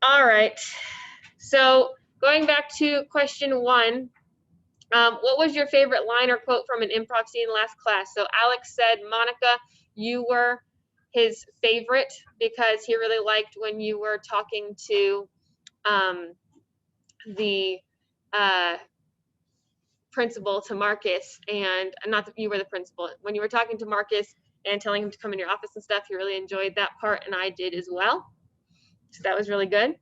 All right. So going back to question 1, what was your favorite line or quote from an improv scene last class? So Alex said, Monica, you were his favorite because he really liked when you were talking to the principal, to Marcus, and not that you were the principal. When you were talking to Marcus and telling him to come in your office and stuff, he really enjoyed that part, and I did as well. So that was really good.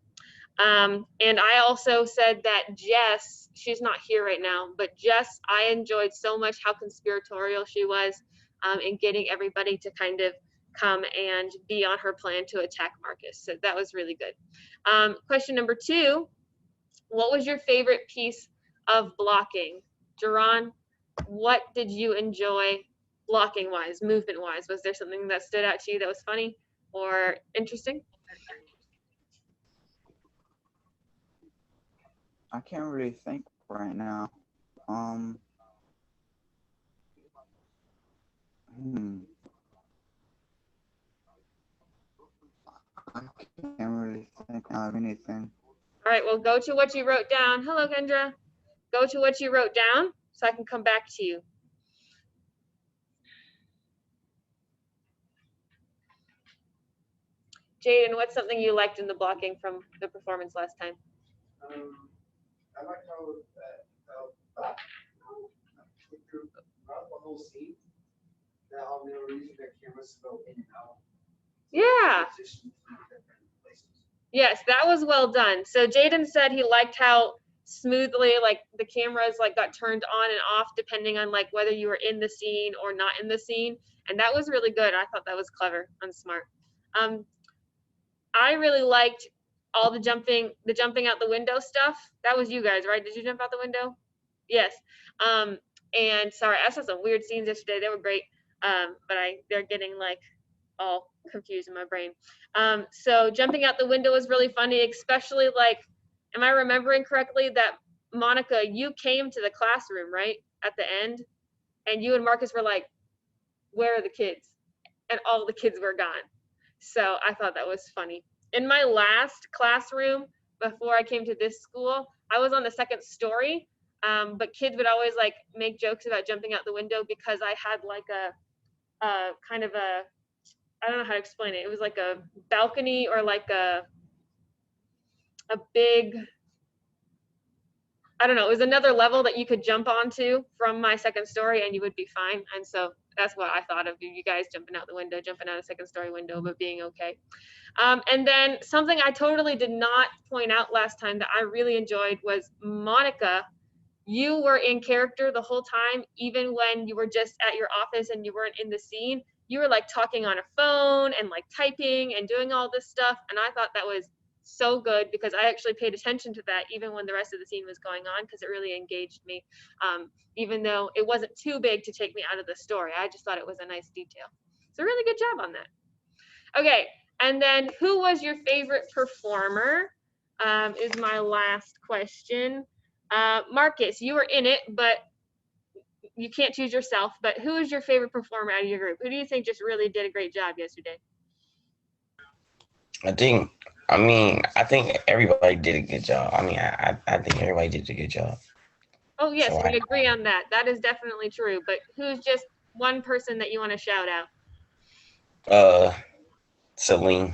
And I also said that Jess, she's not here right now, but Jess, I enjoyed so much how conspiratorial she was in getting everybody to kind of come and be on her plan to attack Marcus. So that was really good. Question number 2, what was your favorite piece of blocking? Duran, what did you enjoy blocking wise, movement wise? Was there something that stood out to you that was funny or interesting? I can't really think right now. Um, hmm, I can't really think of anything. All right, well, go to what you wrote down. Hello, Kendra. Go to what you wrote down so I can come back to you. Jaden, what's something you liked in the blocking from the performance last time? I like how that throughout the whole scene, that all the reason that cameras go in and out. Yeah. Yes, that was well done. So Jaden said he liked how smoothly like the cameras like got turned on and off depending on like whether you were in the scene or not in the scene, and that was really good. I thought that was clever and smart. I really liked all the jumping out the window stuff. That was you guys, right? Did you jump out the window? Yes. And sorry, I saw some weird scenes yesterday. They were great. But they're getting like all confused in my brain. So jumping out the window was really funny, especially like, am I remembering correctly that Monica, you came to the classroom, right? At the end, and you and Marcus were like, where are the kids? And all the kids were gone. So I thought that was funny. In my last classroom, before I came to this school, I was on the second story, but kids would always like make jokes about jumping out the window because I had like a kind of a, I don't know how to explain it. It was like a balcony or like a big, I don't know, it was another level that you could jump onto from my second story and you would be fine. And so that's what I thought of you guys jumping out the window, jumping out a second story window, but being okay. And then something I totally did not point out last time that I really enjoyed was Monica. You were in character the whole time, even when you were just at your office and you weren't in the scene. You were like talking on a phone and like typing and doing all this stuff. And I thought that was so good because I actually paid attention to that even when the rest of the scene was going on because it really engaged me. Even though it wasn't too big to take me out of the story, I just thought it was a nice detail. So really good job on that. Okay, and then who was your favorite performer? Is my last question. Marcus, you were in it, but you can't choose yourself. But who is your favorite performer out of your group? Who do you think just really did a great job yesterday? I think everybody did a good job. I think everybody did a good job. Oh, yes, So we agree on that. That is definitely true. But who's just one person that you want to shout out? Celine.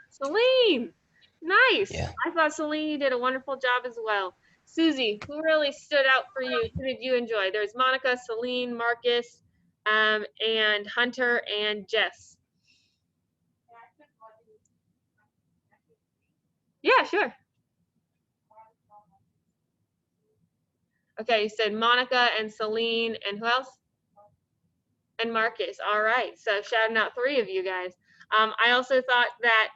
Celine. Nice. Yeah. I thought Celine did a wonderful job as well. Susie, who really stood out for you? Who did you enjoy? There's Monica, Celine, Marcus, and Hunter and Jess. Yeah, sure. Okay, you said Monica and Celine and who else? And Marcus. All right. So shouting out 3 of you guys. I also thought that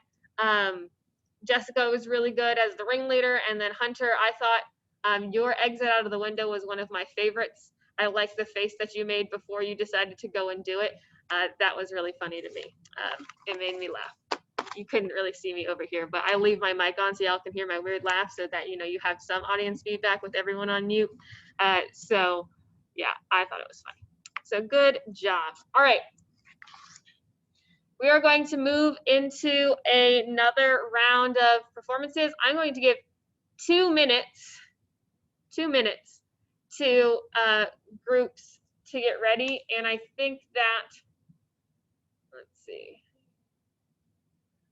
Jessica was really good as the ringleader, and then Hunter, I thought your exit out of the window was one of my favorites. I like the face that you made before you decided to go and do it. That was really funny to me. It made me laugh. You couldn't really see me over here, but I leave my mic on so y'all can hear my weird laugh so that you have some audience feedback with everyone on mute. So yeah, I thought it was funny. So good job. All right. we are going to move into another round of performances. I'm going to give 2 minutes to groups to get ready. And I think that, let's see.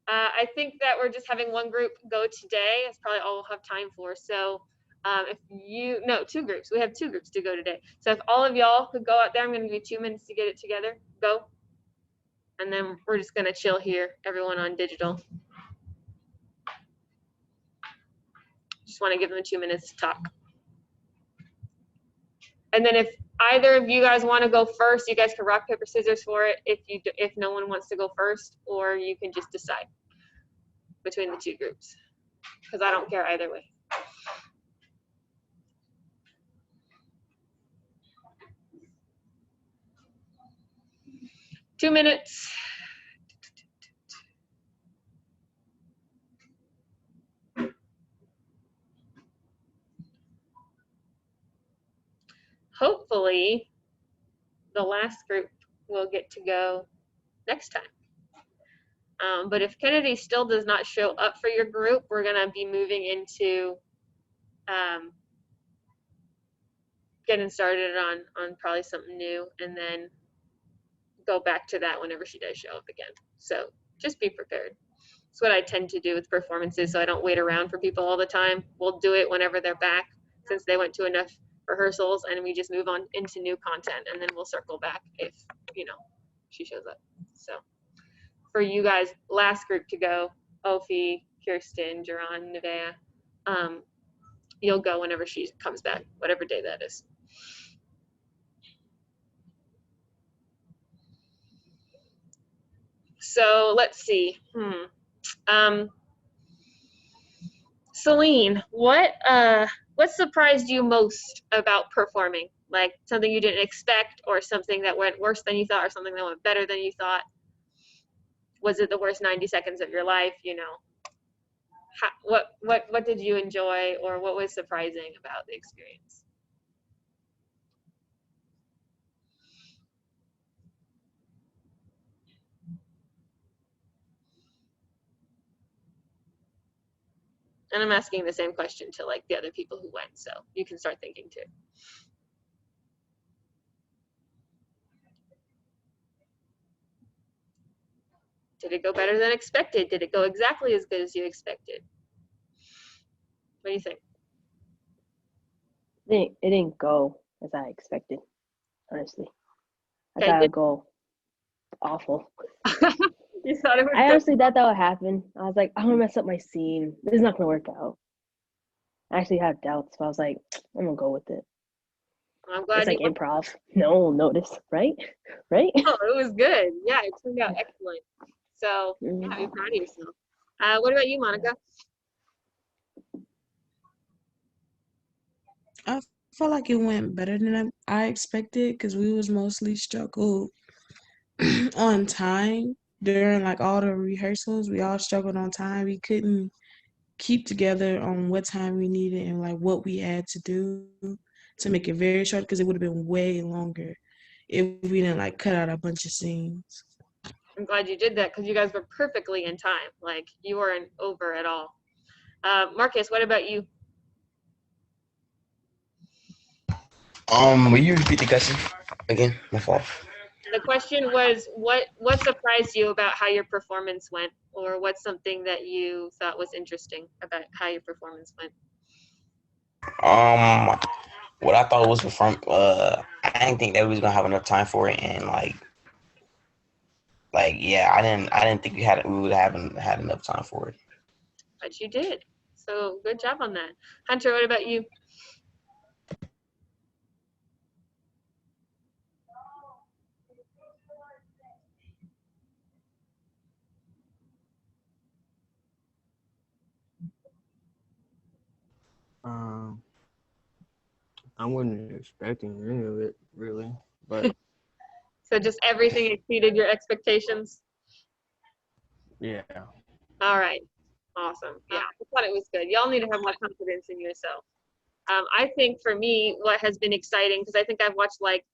I think that we're just having one group go today. That's probably all we'll have time for. So if you, no, 2 groups. We have 2 groups to go today. So if all of y'all could go out there, I'm going to give you 2 minutes to get it together. Go. And then we're just going to chill here, everyone on digital. Just want to give them 2 minutes to talk. And then if either of you guys want to go first, you guys can rock, paper, scissors for it if no one wants to go first, or you can just decide between the 2 groups, because I don't care either way. Two minutes. Hopefully, the last group will get to go next time. But if Kennedy still does not show up for your group, we're going to be moving into getting started on probably something new, and then go back to that whenever she does show up again. So just be prepared. That's what I tend to do with performances, so I don't wait around for people all the time. We'll do it whenever they're back, since they went to enough rehearsals, and we just move on into new content, and then we'll circle back if, you know, she shows up. So for you guys, last group to go, Ophi, Kirsten, Jaron, Nevaeh, you'll go whenever she comes back, whatever day that is. So let's see. Celine, what surprised you most about performing? Like something you didn't expect, or something that went worse than you thought, or something that went better than you thought? Was it the worst 90 seconds of your life? You know, what did you enjoy, or what was surprising about the experience? And I'm asking the same question to like the other people who went, so you can start thinking too. Did it go better than expected? Did it go exactly as good as you expected? What do you think? It didn't go as I expected, honestly. I Okay, thought it would go awful. You thought it was I good? honestly thought that would happen. I was like, I'm gonna mess up my scene. This is not gonna work out. I actually had doubts, so I was like, I'm gonna go with it. I'm glad It's like you. improv. No one will notice, right? Right? Oh, it was good. Yeah, it turned out excellent. So yeah, be proud of yourself. What about you, Monica? I felt like it went better than I expected, because we was mostly struggled on time during like all the rehearsals. We all struggled on time. We couldn't keep together on what time we needed and like what we had to do to make it very short, because it would have been way longer if we didn't like cut out a bunch of scenes. I'm glad you did that, because you guys were perfectly in time. Like you weren't over at all. Marcus, what about you? Will you repeat the question again? My fault. The question was, what surprised you about how your performance went, or what's something that you thought was interesting about how your performance went? What I thought was from I didn't think that we was gonna have enough time for it, and yeah, I didn't think we would have had enough time for it. But you did. So good job on that. Hunter, what about you? I wasn't expecting any of it really, but So just everything exceeded your expectations? yeah. All right. Awesome. Yeah, I thought it was good. Y'all need to have more confidence in yourself. I think for me, what has been exciting, because I think I've watched like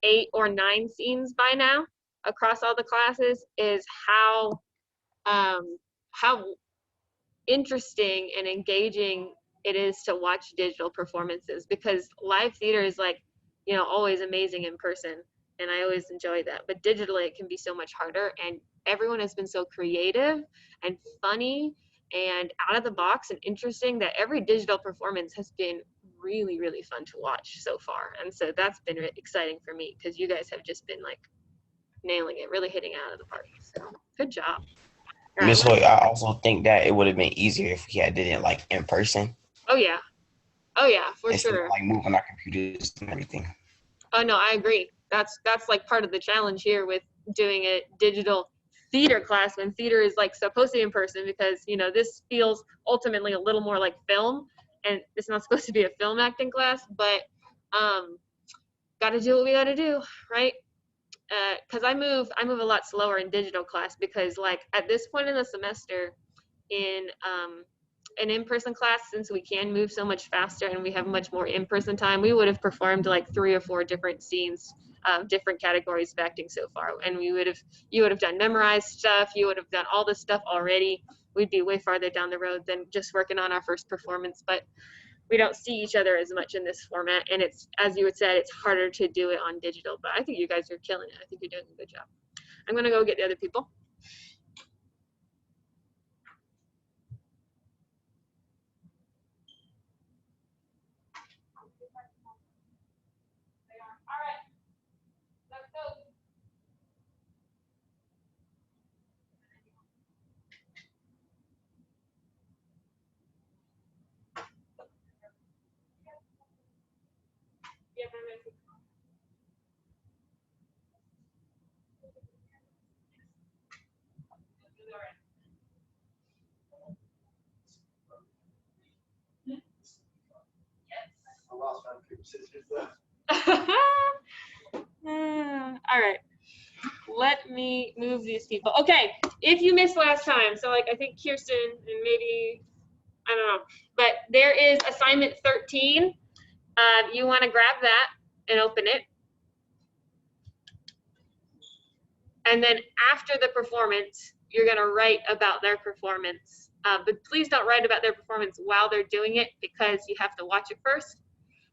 8 or 9 scenes by now. across all the classes is how interesting and engaging it is to watch digital performances, because live theater is like, you know, always amazing in person, and I always enjoy that, but digitally it can be so much harder, and everyone has been so creative and funny and out of the box and interesting that every digital performance has been really, really fun to watch so far. And so that's been exciting for me, because you guys have just been like nailing it, really hitting it out of the park. So good job. All right, Miss Hoyt, I also think that it would have been easier if we had did it like in person oh yeah, for instead sure. of like moving our computers and everything. Oh no, I agree. That's like part of the challenge here with doing a digital theater class when theater is like supposed to be in person, because you know this feels ultimately a little more like film, and it's not supposed to be a film acting class, but got to do what we got to do, right? Because I move a lot slower in digital class, because like at this point in the semester in an in-person class, since we can move so much faster and we have much more in-person time, we would have performed like 3 or 4 different scenes, different categories of acting so far, and you would have done memorized stuff, you would have done all this stuff already. We'd be way farther down the road than just working on our first performance, but we don't see each other as much in this format, and it's, as you had said, it's harder to do it on digital, but I think you guys are killing it. I think you're doing a good job. I'm gonna go get the other people. All right, let's go. I lost my paper scissors though. All right, let me move these people. Okay, if you missed last time, so like I think Kirsten and maybe, I don't know, but there is assignment 13. You want to grab that and open it. And then after the performance, you're going to write about their performance. But please don't write about their performance while they're doing it, because you have to watch it first.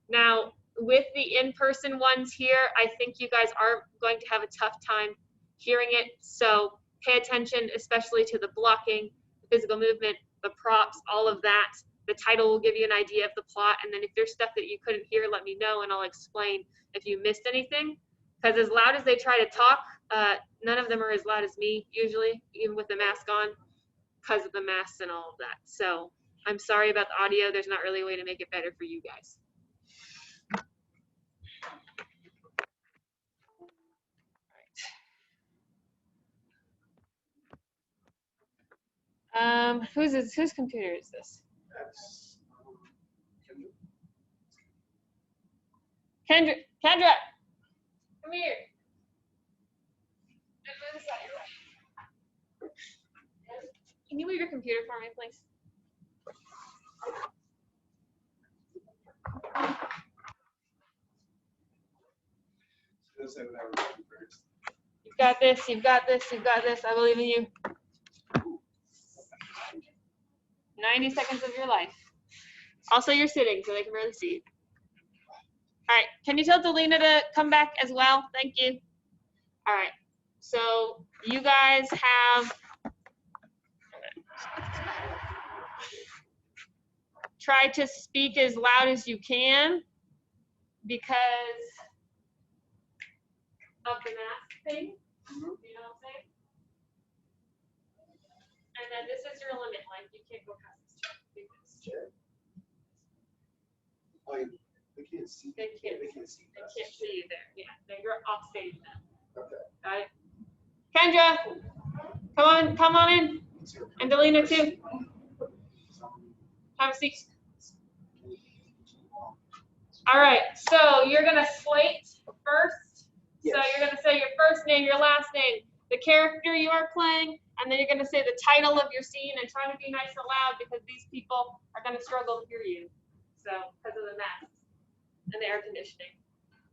Now, with the in-person ones here, I think you guys are going to have a tough time hearing it. So pay attention, especially to the blocking, the physical movement, the props, all of that. The title will give you an idea of the plot. And then if there's stuff that you couldn't hear, let me know and I'll explain if you missed anything. Because as loud as they try to talk, none of them are as loud as me usually, even with the mask on, because of the masks and all of that. So I'm sorry about the audio. There's not really a way to make it better for you guys. Whose computer is this? That's, Kendra, come here. Can you move your computer for me, please? Let's say whatever happened first. You've got this, you've got this, you've got this. I believe in you. 90 seconds of your life. Also, you're sitting, so they can really see you. All right, can you tell Delina to come back as well? Thank you. All right, so you guys have tried to speak as loud as you can because of the mask thing. You know what I'm saying? And then this is your limit, like you can't go past this. Sure. Oh, yeah. They can't see. They can't. They can't see. They can't see you there. Yeah, you're off stage now. Okay. All right. Kendra, come on in. And Delina too. Have a seat. All right, so you're gonna slate first. Yes. So you're gonna say your first name, your last name, the character you are playing, and then you're gonna say the title of your scene and try to be nice and loud because these people are gonna struggle to hear you. So, because of the masks and the air conditioning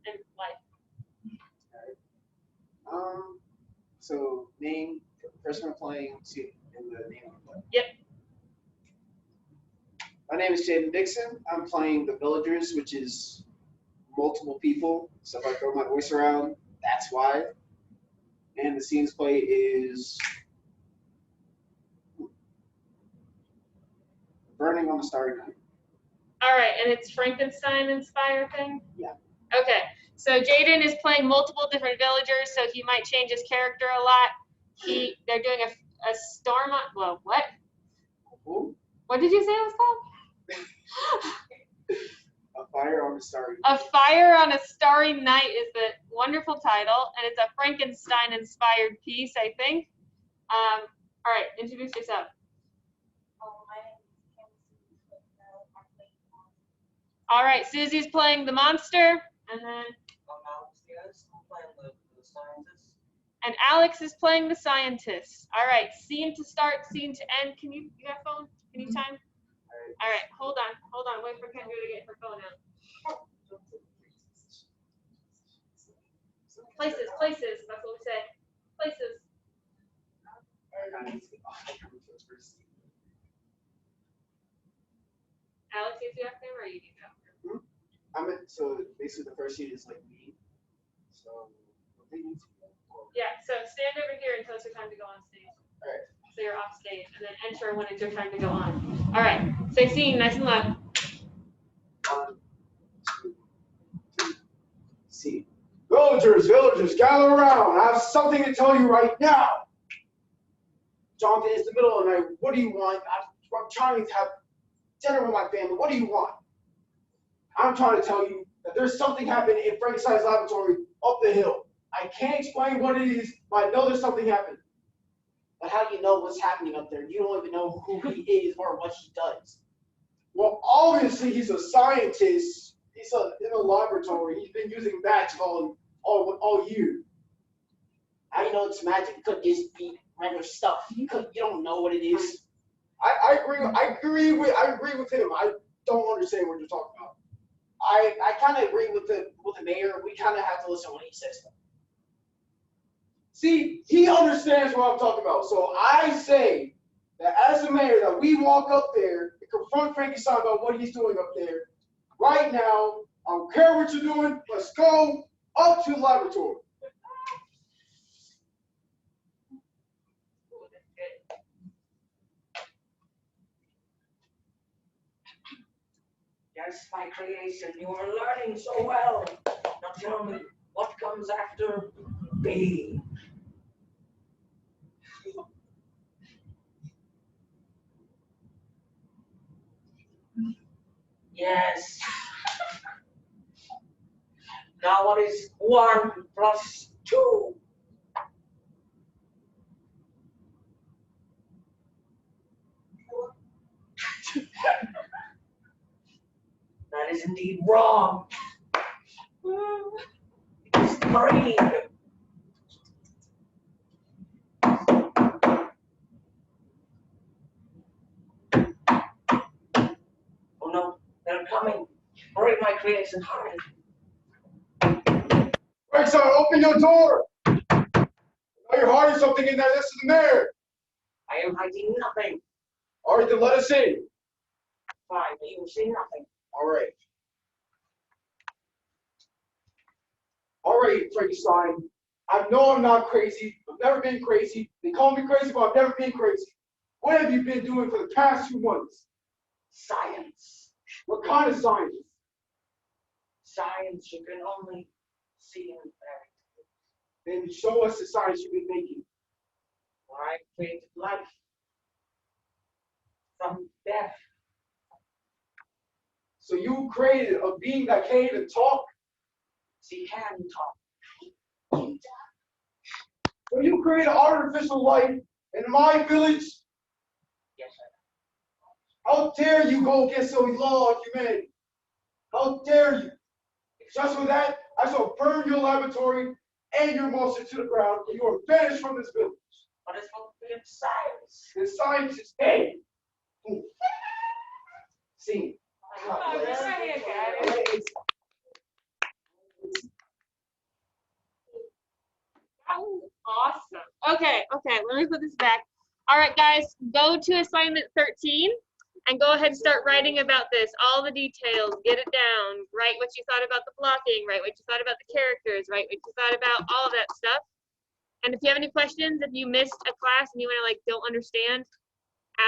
and light. So name the person we're playing in the name of the play. Yep. My name is Jaden Dixon. I'm playing the Villagers, which is multiple people. So if I throw my voice around, that's why. And the scene's play is Burning on a Starry Night. All right, and it's Frankenstein inspired thing? Yeah. Okay, so Jaden is playing multiple different villagers, so he might change his character a lot. They're doing a storm on, well, what? Ooh, What did you say it was called? a Fire on a Starry Night. A Fire on a Starry Night is the wonderful title, and it's a Frankenstein inspired piece, I think. All right, introduce yourself. All right, Susie's playing the monster, and then and Alex is playing the scientist. All right, scene to start, scene to end. You got a phone? Can you time? All right, hold on, wait for Kendra to get her phone out. Places, that's what we said. Places. Alex, you have to or you need that? So basically the first sheet is like me. So what they need to do. Yeah, so stand over here until it's your time to go on stage. All right. So you're off stage, and then enter when it's your time to go on. All right, say scene, nice and loud. 1, 2, 3. See. Villagers, gather around. I have something to tell you right now. Jonathan, it's the middle of the night. What do you want? I'm trying to have dinner with my family. What do you want? I'm trying to tell you that there's something happened in Frankenstein's laboratory up the hill. I can't explain what it is, but I know there's something happened. But how do you know what's happening up there? You don't even know who he is or what he does. Well, obviously he's a scientist. He's in a laboratory. He's been using magic all year. How do you know it's magic? It could just be regular stuff. You don't know what it is. I agree with him. I don't understand what you're talking about. I kind of agree with the mayor. We kind of have to listen when he says stuff. See, he understands what I'm talking about. So I say that as a mayor, that we walk up there and confront Frankenstein about what he's doing up there. Right now, I don't care what you're doing. Let's go up to the laboratory. Yes, my creation, you are learning so well. Now tell me, what comes after B? Yes. Now what is 1 plus 2? That is indeed wrong. It's 3. Oh no, they're coming. Hurry, my creation, hurry. Right, son, open your door. I know you're hiding something in there. This is the mayor. I am hiding nothing. All right, then let us in. Fine, but you will see nothing. All right. All right, Frankenstein. I know I'm not crazy. I've never been crazy. They call me crazy, but I've never been crazy. What have you been doing for the past 2 months? Science. What kind of science? Science you can only see in fairy tales. Then show us the science you've been making. I created life from death. So you created a being that can't even talk? She can talk. So you created artificial life in my village? Yes, sir. How dare you go against the law of humanity? How dare you? Just for that, I shall burn your laboratory and your monster to the ground, and you are banished from this village. But it's supposed to be in science. The science is dead. See. Oh, go ahead, guys. That was awesome. Okay, let me put this back. All right, guys, go to assignment 13 and go ahead and start writing about this, all the details, get it down, write what you thought about the blocking, write what you thought about the characters, write what you thought about all of that stuff. And if you have any questions, if you missed a class and you want to like don't understand,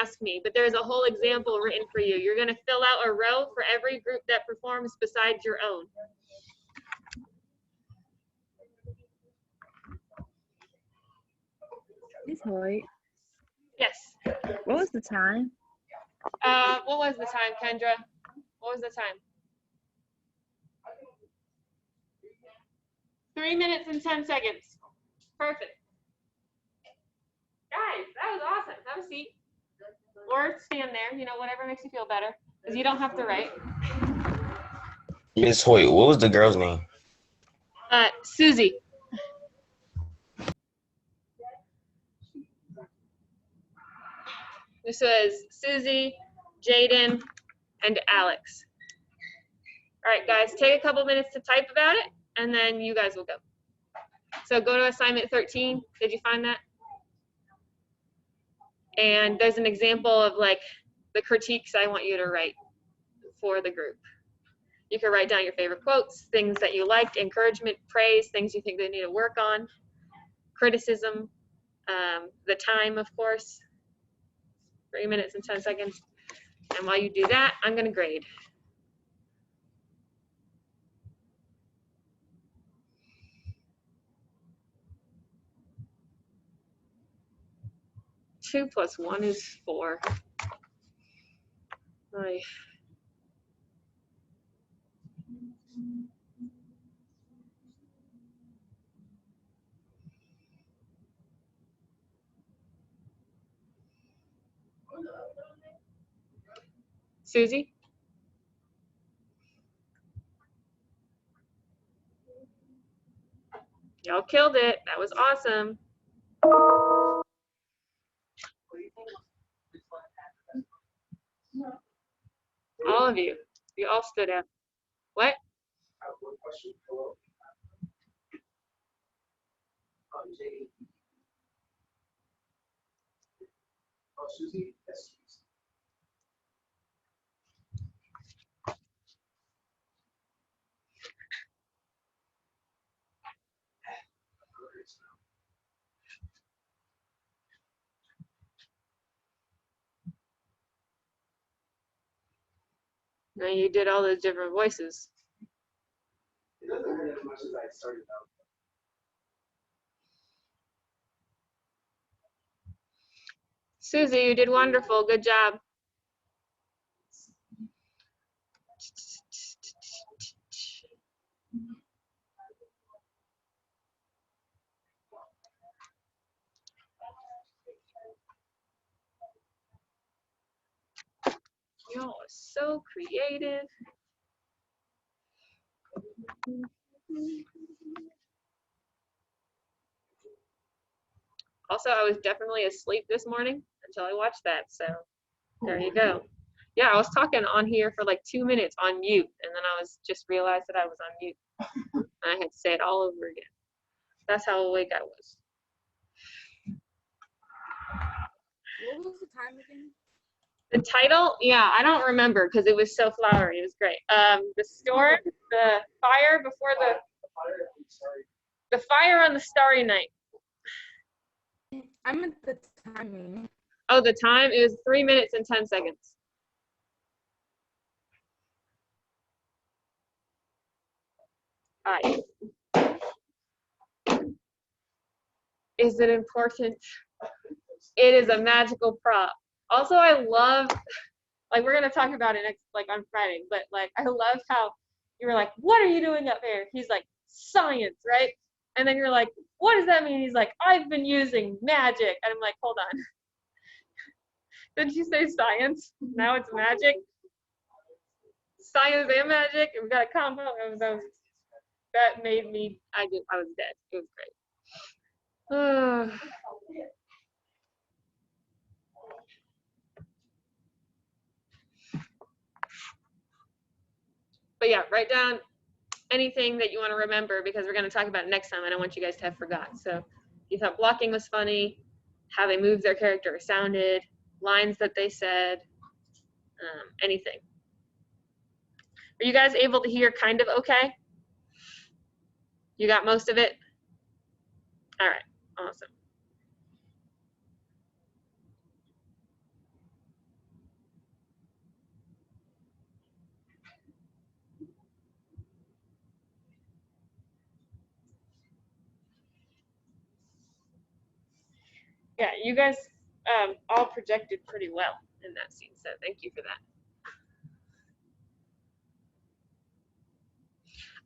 ask me. But there's a whole example written for you. You're going to fill out a row for every group that performs besides your own. Miss Hoyt, Yes. what was the time? What was the time, Kendra? What was the time? 3 minutes and 10 seconds. Perfect. Guys, that was awesome. Have a seat. Or stand there, you know, whatever makes you feel better. Because you don't have to write. Miss Hoyt, what was the girl's name? Susie. This was Susie, Jaden, and Alex. All right, guys, take a couple minutes to type about it, and then you guys will go. So go to assignment 13. Did you find that? And there's an example of like the critiques I want you to write for the group. You can write down your favorite quotes, things that you liked, encouragement, praise, things you think they need to work on, criticism, the time, of course. 3 minutes and 10 seconds. And while you do that, I'm going to grade. Two plus one is 4. Right. Susie? Y'all killed it. That was awesome. All of you. You all stood out. What? I have one question. Hello. Jay. Oh, Susie? Yes. Now you did all those different voices. It doesn't hurt as much as I started out. Susie, you did wonderful. Good job. Y'all are so creative. Also, I was definitely asleep this morning until I watched that, so there you go. Yeah, I was talking on here for like 2 minutes on mute, and then I was just realized that I was on mute. And I had to say it all over again. That's how awake I was. What was the time again? The title, yeah, I don't remember because it was so flowery. It was great. The storm, the fire before the fire on the starry night. I meant the timing. Oh, the time, it was 3 minutes and 10 seconds. All right. Is it important? It is a magical prop. Also, I love, like, we're gonna talk about it next, like on Friday, but like, I love how you were like, what are you doing up there? He's like, science, right? And then you're like, what does that mean? He's like, I've been using magic. And I'm like, hold on. Didn't you say science? Now it's magic? Science and magic? And we got a combo. That made me, I was dead. It was great. But yeah, write down anything that you want to remember because we're going to talk about it next time. I don't want you guys to have forgot. So You thought blocking was funny, how they moved their character or sounded, lines that they said, anything. Were you guys able to hear kind of okay? You got most of it? All right, awesome. Yeah, you guys all projected pretty well in that scene, so thank you for that.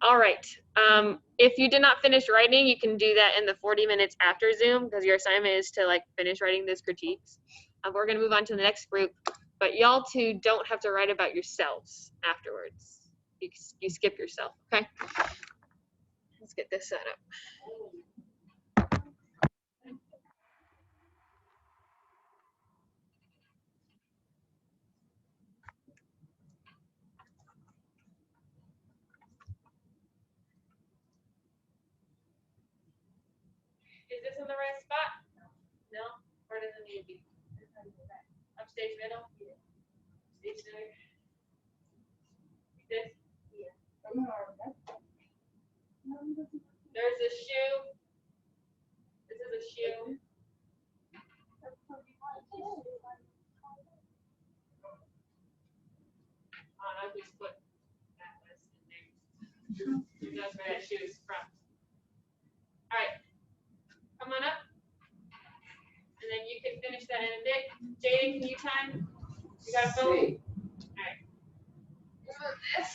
All right, if you did not finish writing, you can do that in the 40 minutes after Zoom, because your assignment is to like finish writing those critiques. We're gonna move on to the next group, but y'all two don't have to write about yourselves afterwards. You skip yourself, okay? Let's get this set up. Is this in the right spot? No? Or does it need to be? Upstage middle? Stage center? This? Yeah. There's a shoe. This is a shoe. I just put Atlas in there. Who knows where that shoe is from? All right. Come on up. And then you can finish that in a bit. Jaden, can you time? You got a phone? All right. This.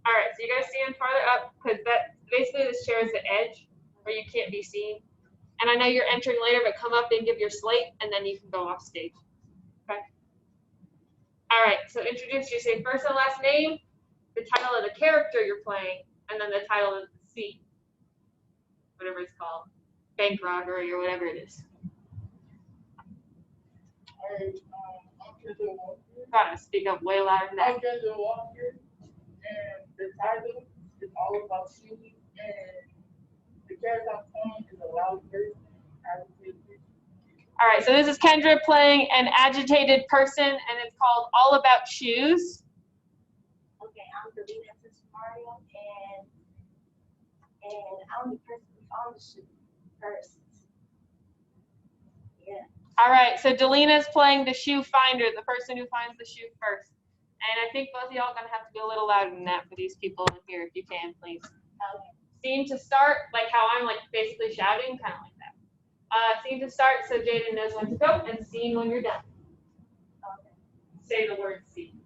All right, so you guys stand farther up because that basically this chair is the edge where you can't be seen. And I know you're entering later, but come up and give your slate, and then you can go off stage. Okay. All right, so introduce you. Say first and last name, the title of the character you're playing, and then the title of the scene, whatever it's called, bank robbery or whatever it is. Gotta speak up way louder than that. I'm Kendra Walker, and the title is all about shooting, and the character I'm playing is a loud person. All right, so this is Kendra playing an agitated person, and it's called All About Shoes. Okay, I'm the lead actress Mario, and I'm the person who found the shoe first. Yeah. All right, so Delina's playing the shoe finder, the person who finds the shoe first. And I think both of y'all are gonna have to be a little louder than that for these people in here, if you can, please. Okay. Scene to start, like how I'm like basically shouting, kind of like that. Scene to start, so Jaden knows when to go, and scene when you're done. Okay. Say the word scene.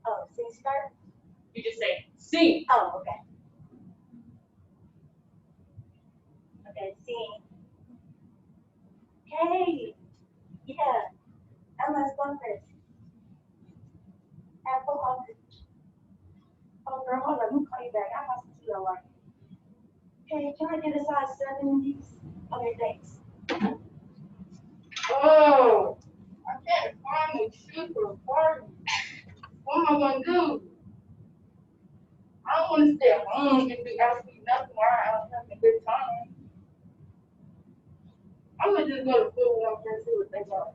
Oh, scene start? You just say scene. Oh, okay. Okay, scene. Hey, yeah, I'm let's go first. Apple Hawker. Oh, girl, hold on, let me call you back. I have to see your line. Hey, can I get a size 70s? Okay, thanks. Oh, I can't find a shoe for a party. What am I gonna do? I don't want to stay at home and do absolutely nothing while I'm having a good time. I'm gonna just go to Footlocker and see what they got.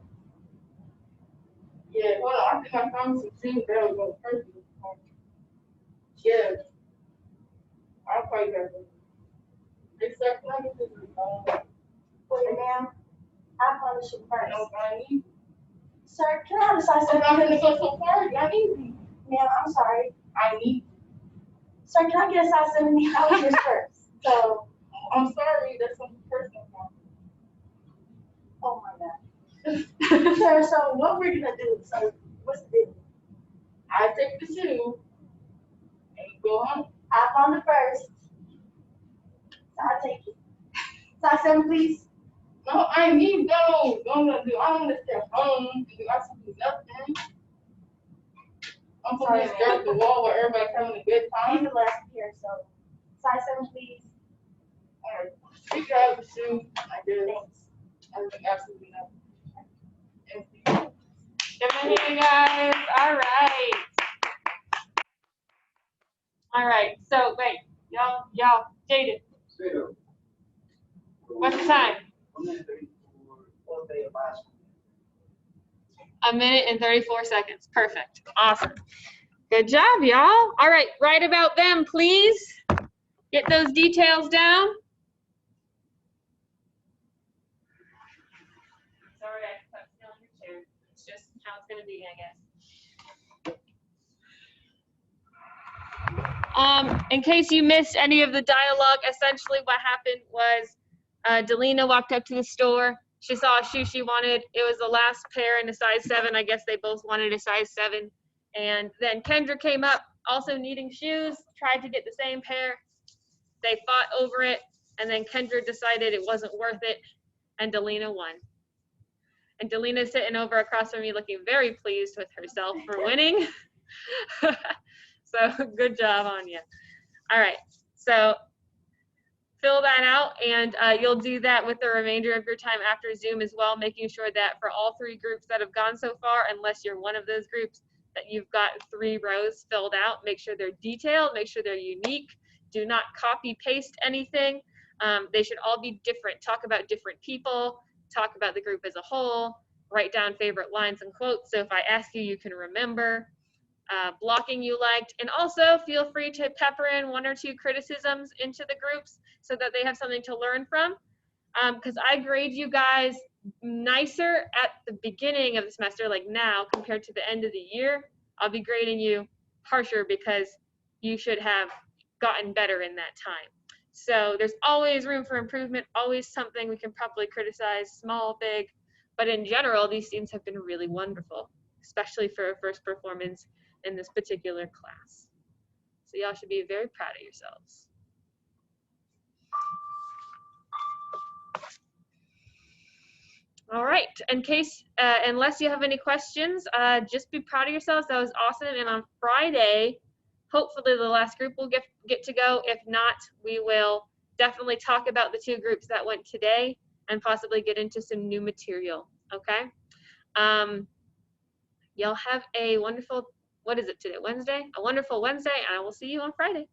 Yeah, hold on. I think I found some shoes that will go perfect. Yeah. I'll call you back. Except let me just Wait, ma'am, I found the shoe first. I need. Sir, can I have a size I'm 70? gonna go so far. I need you. Ma'am, I'm sorry. I need. Sir, can I get a size 70? I was yours first. So, I'm sorry. That's something personal. oh my God. Sir, so what we're gonna do? So, what's the deal? I take the shoe and you go home. I found it first. So I'll take it. Size 7, please. No, I need those. I don't want to stay home and do absolutely nothing. I'm supposed to stare at the wall where everybody's having a good He's time. the last here, so size 7, please. Alright, you grab the shoe. I did. Thanks. I think absolutely nothing. Good morning, guys. All right. All right, so wait, y'all, Jaden, what's the time? 1 minute and 34 seconds. Perfect. Awesome. Good job, y'all. All right, write about them, please. Get those details down. Sorry, I kept stealing your chair. It's just how it's going to be, I guess. In case you missed any of the dialogue, essentially what happened was Delina walked up to the store. She saw a shoe she wanted. It was the last pair in a size 7. I guess they both wanted a size 7. And then Kendra came up also needing shoes, tried to get the same pair. They fought over it, and then Kendra decided it wasn't worth it, and Delina won. And Delina's sitting over across from me looking very pleased with herself for winning. So good job on you. All right, so fill that out, and you'll do that with the remainder of your time after Zoom as well, making sure that for all 3 groups that have gone so far, unless you're one of those groups, that you've got 3 rows filled out. Make sure they're detailed, make sure they're unique. Do not copy paste anything. They should all be different. Talk about different people, talk about the group as a whole, write down favorite lines and quotes. So if I ask you, you can remember. Blocking you liked, and also feel free to pepper in 1 or 2 criticisms into the groups so that they have something to learn from, because I grade you guys nicer at the beginning of the semester, like now, compared to the end of the year. I'll be grading you harsher because you should have gotten better in that time. So there's always room for improvement, always something we can probably criticize, small, big, but in general, these students have been really wonderful, especially for a first performance in this particular class. So y'all should be very proud of yourselves. All right, in case, unless you have any questions, just be proud of yourselves. That was awesome. And on Friday, hopefully the last group will get to go. If not, we will definitely talk about the 2 groups that went today and possibly get into some new material, okay? Y'all have a wonderful, what is it today, Wednesday? A wonderful Wednesday, and I will see you on Friday.